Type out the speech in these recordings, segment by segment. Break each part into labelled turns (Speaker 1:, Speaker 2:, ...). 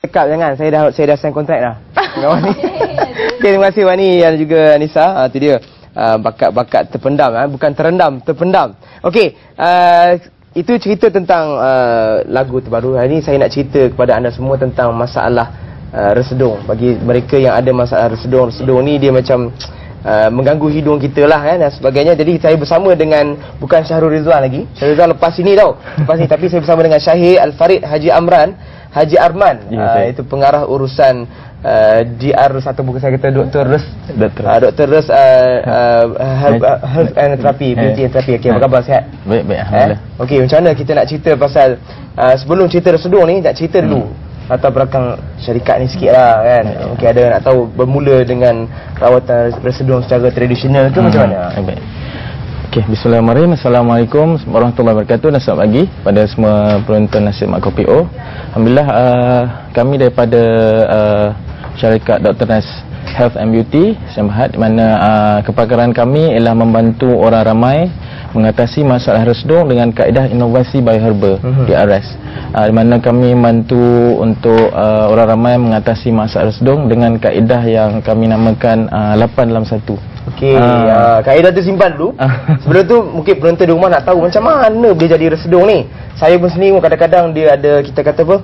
Speaker 1: Cakap jangan, saya dah sign kontrak dah. Wani. Okay, terima kasih Wani dan juga Nisa. Itu dia bakat-bakat terpendam, bukan terendam, terpendam. Okey, itu cerita tentang lagu terbaru. Hari ini saya nak cerita kepada anda semua tentang masalah resedung. Bagi mereka yang ada masalah resedung ni dia macam mengganggu hidung kita lah kan dan sebagainya. Jadi saya bersama dengan bukan Syahrul Rizwan lagi. Syahrul Rizwan lepas ini tau. Tapi saya bersama dengan Syahir Al-Farid Haji Arman. Itu pengarah urusan DR1, bukan saya kata Dr. Res Health and Therapy, Beauty and Therapy. Okey, apa khabar, sihat?
Speaker 2: Baik, alhamdulillah.
Speaker 1: Okey, macam mana kita nak cerita pasal sebelum cerita resedung ni, nak cerita dulu latar belakang syarikat ni sikit lah kan. Mungkin ada nak tahu bermula dengan rawatan resedung secara tradisional tu macam mana?
Speaker 2: Baik. Okey, bismillahirrahmanirrahim. Assalamualaikum warahmatullahi wabarakatuh dan selamat pagi pada semua penonton Nasihat Mak Kopi O. Alhamdulillah, kami daripada syarikat Dr. Nas Health and Beauty Syamhat, di mana kepakaran kami ialah membantu orang ramai mengatasi masalah resedung dengan kaedah inovasi bioherba DRS. Di mana kami membantu untuk orang ramai mengatasi masalah resedung dengan kaedah yang kami namakan 8 dalam 1.
Speaker 1: Okey, kaedah tu simpan dulu. Sebelum tu mungkin penonton di rumah nak tahu macam mana boleh jadi resedung ni. Saya pun sendiri kadang-kadang dia ada, kita kata apa,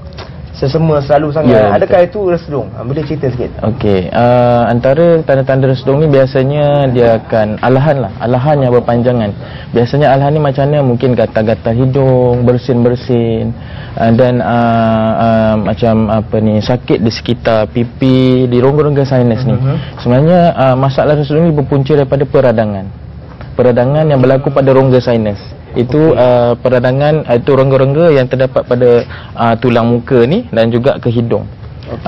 Speaker 1: sesama selalu sangat. Adakah itu resedung? Boleh cerita sikit? Okey,
Speaker 2: antara tanda-tanda resedung ni biasanya dia akan alahan yang berpanjangan. Biasanya alahan ni macam mana? Mungkin gatal-gatal hidung, bersin-bersin, dan macam apa ni, sakit di sekitar pipi, di rongga-rongga sinus ni. Sebenarnya masalah resedung ni berpunca daripada peradangan yang berlaku pada rongga sinus. Itu peradangan, itu rongga-rongga yang terdapat pada tulang muka ni dan juga ke hidung.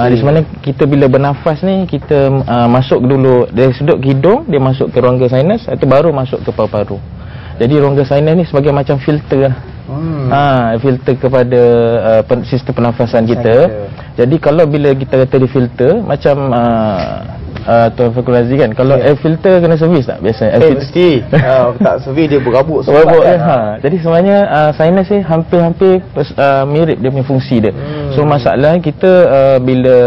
Speaker 2: Di mana kita bila bernafas ni, kita masuk dulu dari sudut ke hidung, dia masuk ke rongga sinus, itu baru masuk ke paru-paru. Jadi rongga sinus ni sebagai macam filter lah. Filter kepada sistem pernafasan kita. Jadi kalau bila kita kata di filter, macam Tuan Fakul Razi kan, kalau air filter kena servis tak biasanya?
Speaker 1: Mesti. Tak servis dia berabuk.
Speaker 2: Jadi sebenarnya sinus ni hampir mirip dia punya fungsi dia. So masalah kita bila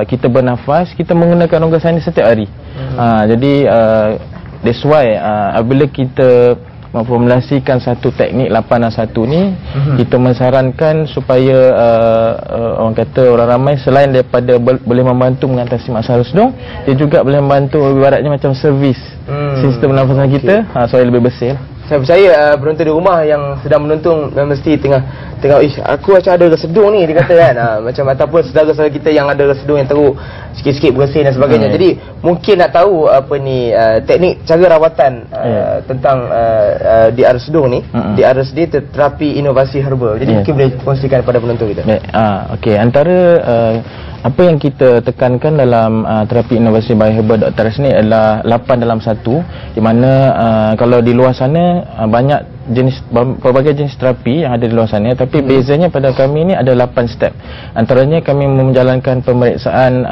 Speaker 2: kita bernafas, kita menggunakan rongga sinus setiap hari. Jadi that's why apabila kita memformulasikan satu teknik 8-1 ni, kita mensarankan supaya orang kata orang ramai selain daripada boleh membantu mengatasi masalah resedung, dia juga boleh membantu ibaratnya macam servis sistem pernafasan kita supaya lebih bersih lah.
Speaker 1: Saya percaya penonton di rumah yang sedang menonton mesti tengah aku macam ada resedung ni, dia kata kan. Macam ataupun saudara-saudara kita yang ada resedung yang teruk sikit-sikit bersin dan sebagainya. Jadi mungkin nak tahu apa ni teknik cara rawatan tentang DR resedung ni, DRSD, terapi inovasi herbal. Jadi mungkin boleh kongsikan kepada penonton kita.
Speaker 2: Okey, antara apa yang kita tekankan dalam terapi inovasi bioherbal Dr. Res ni adalah 8 dalam 1, di mana kalau di luar sana banyak pelbagai jenis terapi yang ada di luar sana, tapi bezanya pada kami ni ada 8 step. Antaranya kami menjalankan pemeriksaan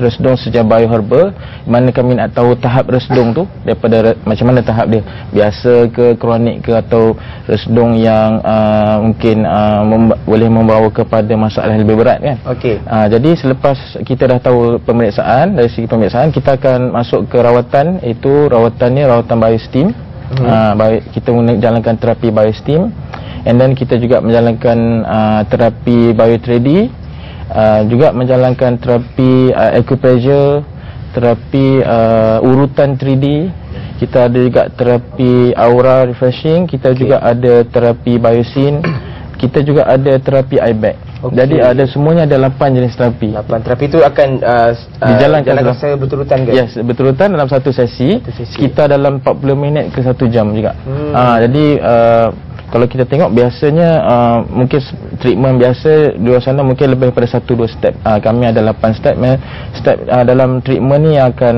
Speaker 2: resedung secara bioherbal, di mana kami nak tahu tahap resedung tu daripada macam mana tahap dia, biasa ke, kronik ke, atau resedung yang mungkin boleh membawa kepada masalah yang lebih berat kan. Jadi selepas kita dah tahu pemeriksaan, dari segi pemeriksaan kita akan masuk ke rawatan, iaitu rawatan biosteam. Kita menjalankan terapi biosteam, and then kita juga menjalankan terapi bio-3D, juga menjalankan terapi acupressure, terapi urutan 3D. Kita ada juga terapi aura refreshing, kita juga ada terapi biosyn, kita juga ada terapi eye-bag. Jadi ada semuanya ada 8 jenis terapi.
Speaker 1: 8 terapi itu akan dijalankan secara berturutan ke?
Speaker 2: Yes, berturutan dalam satu sesi. Kita dalam 40 minit ke 1 jam juga. Jadi kalau kita tengok biasanya mungkin treatment biasa di luar sana mungkin lebih daripada 1-2 step. Kami ada 8 step. Dalam treatment ni akan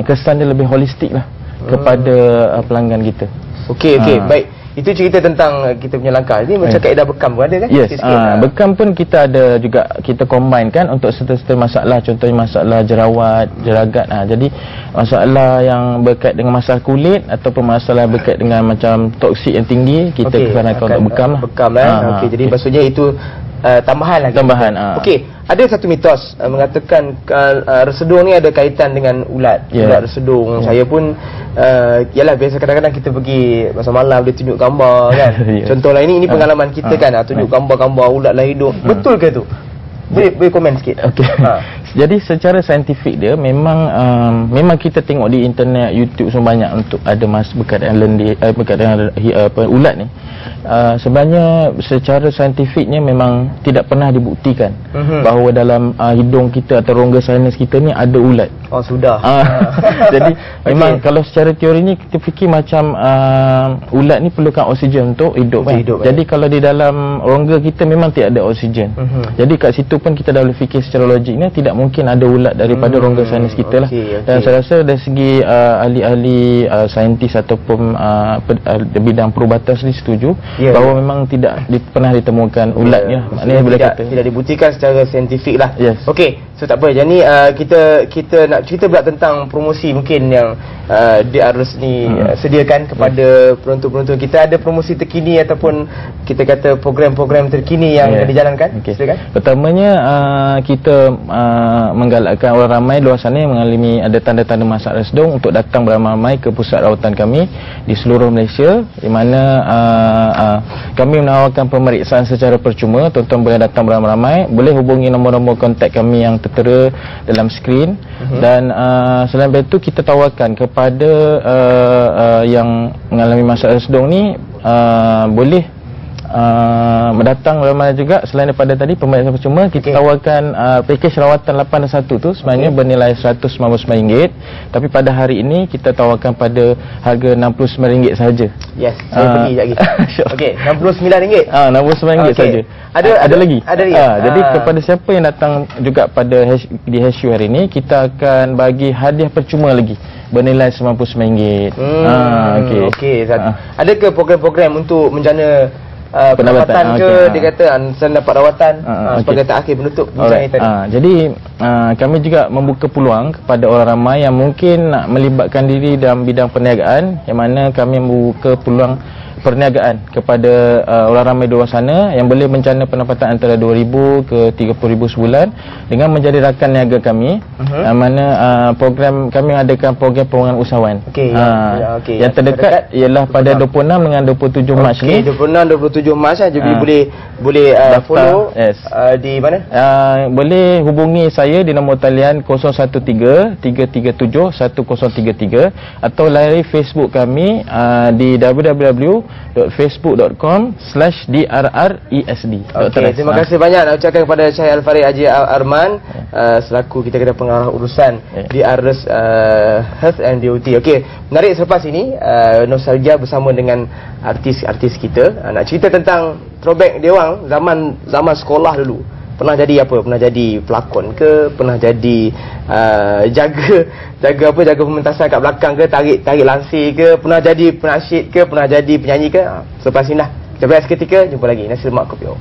Speaker 2: kesan dia lebih holistik lah kepada pelanggan kita. Okey,
Speaker 1: baik. Itu cerita tentang kita punya langkah. Ini macam kaedah bekam pun ada kan?
Speaker 2: Yes, bekam pun kita ada juga, kita combine kan untuk serta-serta masalah, contohnya masalah jerawat, jeragat. Jadi masalah yang berkait dengan masalah kulit ataupun masalah berkait dengan macam toksik yang tinggi, kita kesankan untuk bekam lah.
Speaker 1: Bekam lah. Okey, jadi maksudnya itu tambahan lagi.
Speaker 2: Tambahan.
Speaker 1: Okey, ada satu mitos mengatakan resedung ni ada kaitan dengan ulat. Ulat resedung. Saya pun yalah, biasa kadang-kadang kita pergi masa malam dia tunjuk gambar kan. Contohlah ini pengalaman kita kan, tunjuk gambar-gambar ulat dalam hidung. Betul ke tu? Boleh komen sikit.
Speaker 2: Okey. Jadi secara saintifik dia memang memang kita tengok di internet, YouTube semua banyak untuk ada berkaitan dengan ulat ni. Sebenarnya secara saintifiknya memang tidak pernah dibuktikan bahawa dalam hidung kita atau rongga sinus kita ni ada ulat.
Speaker 1: Oh, sudah.
Speaker 2: Jadi memang kalau secara teorinya kita fikir macam ulat ni perlukan oksigen untuk hidup kan. Jadi kalau di dalam rongga kita memang tidak ada oksigen. Jadi kat situ pun kita dah boleh fikir secara logiknya tidak mungkin ada ulat daripada rongga sinus kita lah. Dan saya rasa dari segi ahli-ahli saintis ataupun bidang perubatan sendiri setuju bahawa memang tidak pernah ditemukan ulatnya. Maknanya boleh kata
Speaker 1: tidak dibuktikan secara saintifik lah. Okey, so tak apa. Jadi kita nak cerita pula tentang promosi mungkin yang DRS ni sediakan kepada penonton-penonton kita. Ada promosi terkini ataupun kita kata program-program terkini yang dijalankan? Silakan.
Speaker 2: Pertamanya kita menggalakkan orang ramai luar sana yang mengalami ada tanda-tanda masalah resedung untuk datang beramai-ramai ke pusat rawatan kami di seluruh Malaysia, di mana kami menawarkan pemeriksaan secara percuma. Tuan-tuan boleh datang beramai-ramai, boleh hubungi nombor-nombor kontak kami yang tertera dalam skrin. Dan selain itu kita tawarkan kepada yang mengalami masalah resedung ni boleh datang ramai juga. Selain daripada tadi pemeriksaan percuma, kita tawarkan pakej rawatan 8 dan 1 tu sebenarnya bernilai RM199, tapi pada hari ini kita tawarkan pada harga RM69 sahaja.
Speaker 1: Saya pergi sekejap lagi. Okey, RM69.
Speaker 2: RM69 saja. Ada lagi. Jadi kepada siapa yang datang juga pada di HU hari ini, kita akan bagi hadiah percuma lagi bernilai RM99.
Speaker 1: Okey. Adakah program-program untuk menjana pendapatan ke dia kata saya dapat rawatan sebagai terakhir penutup bincang ini tadi.
Speaker 2: Jadi kami juga membuka peluang kepada orang ramai yang mungkin nak melibatkan diri dalam bidang perniagaan, yang mana kami membuka peluang perniagaan kepada orang ramai di luar sana yang boleh mencana pendapatan antara RM2,000 ke RM30,000 sebulan dengan menjadi rakan niaga kami. Mana program kami adakan program pengurangan usahawan. Yang terdekat ialah pada 26 dengan 27 Mac ni.
Speaker 1: 26 27 Mac saja boleh follow di mana?
Speaker 2: Boleh hubungi saya di nombor talian 013-337-1033 atau layari Facebook kami di www.facebook.com/drresd.
Speaker 1: Terima kasih banyak nak ucapkan kepada Syahid Al-Farid Haji Arman selaku kita kena pengarah urusan DRS Health and DOT. Menarik selepas ini nostalgia bersama dengan artis-artis kita. Nak cerita tentang throwback dia orang zaman sekolah dulu. Pernah jadi apa? Pernah jadi pelakon ke? Pernah jadi jaga pementasan kat belakang ke? Tarik lansir ke? Pernah jadi penasyid ke? Pernah jadi penyanyi ke? Selepas ini lah. Kita berehat seketika, jumpa lagi. Nasi lemak kopi.